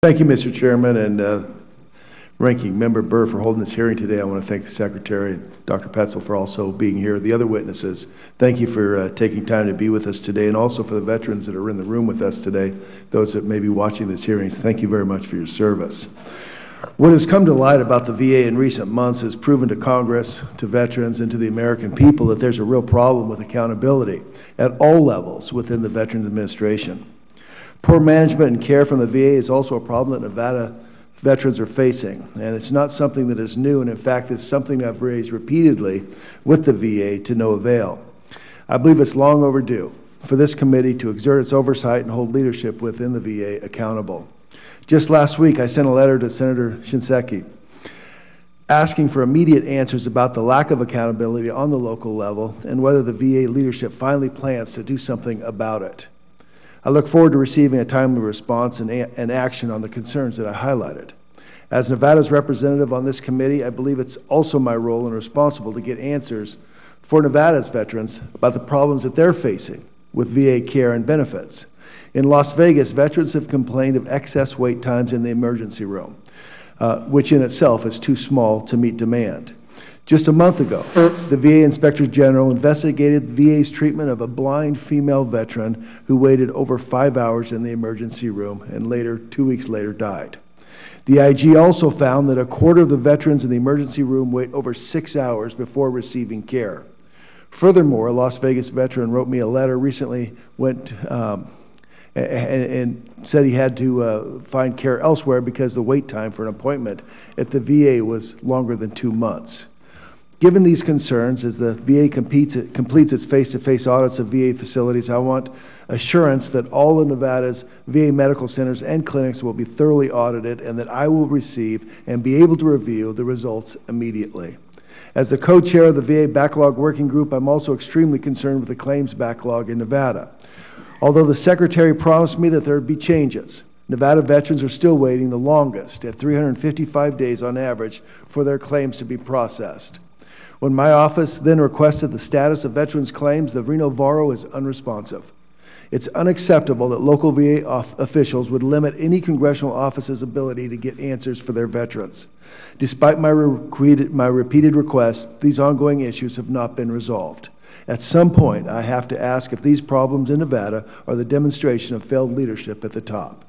Thank you, Mr. Chairman, and Ranking Member Burr for holding this hearing today. I want to thank the Secretary, Dr. Petzel, for also being here. The other witnesses, thank you for taking time to be with us today, and also for the veterans that are in the room with us today, those that may be watching this hearing. Thank you very much for your service. What has come to light about the VA in recent months has proven to Congress, to veterans, and to the American people that there's a real problem with accountability at all levels within the Veterans Administration. Poor management and care from the VA is also a problem that Nevada veterans are facing, and it's not something that is new, and in fact it's something I've raised repeatedly with the VA to no avail. I believe it's long overdue for this committee to exert its oversight and hold leadership within the VA accountable. Just last week I sent a letter to Senator Shinseki asking for immediate answers about the lack of accountability on the local level and whether the VA leadership finally plans to do something about it. I look forward to receiving a timely response and action on the concerns that I highlighted. As Nevada's representative on this committee, I believe it's also my role and responsible to get answers for Nevada's veterans about the problems that they're facing with VA care and benefits. In Las Vegas, veterans have complained of excess wait times in the emergency room, which in itself is too small to meet demand. Just a month ago, the VA Inspector General investigated the VA's treatment of a blind female veteran who waited over 5 hours in the emergency room and later, 2 weeks later, died. The IG also found that a quarter of the veterans in the emergency room wait over 6 hours before receiving care. Furthermore, a Las Vegas veteran wrote me a letter recently and said he had to find care elsewhere because the wait time for an appointment at the VA was longer than 2 months. Given these concerns, as the VA completes its face-to-face audits of VA facilities, I want assurance that all of Nevada's VA medical centers and clinics will be thoroughly audited and that I will receive and be able to review the results immediately. As the co-chair of the VA Backlog Working Group, I'm also extremely concerned with the claims backlog in Nevada. Although the Secretary promised me that there would be changes, Nevada veterans are still waiting the longest, at 355 days on average, for their claims to be processed. When my office then requested the status of veterans' claims, the Reno Varro is unresponsive. It's unacceptable that local VA officials would limit any congressional office's ability to get answers for their veterans. Despite my repeated requests, these ongoing issues have not been resolved. At some point, I have to ask if these problems in Nevada are the demonstration of failed leadership at the top.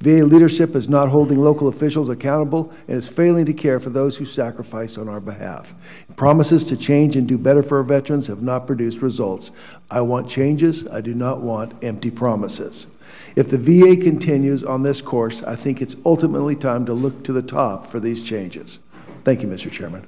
VA leadership is not holding local officials accountable and is failing to care for those who sacrifice on our behalf. Promises to change and do better for our veterans have not produced results. I want changes. I do not want empty promises. If the VA continues on this course, I think it's ultimately time to look to the top for these changes. Thank you, Mr. Chairman.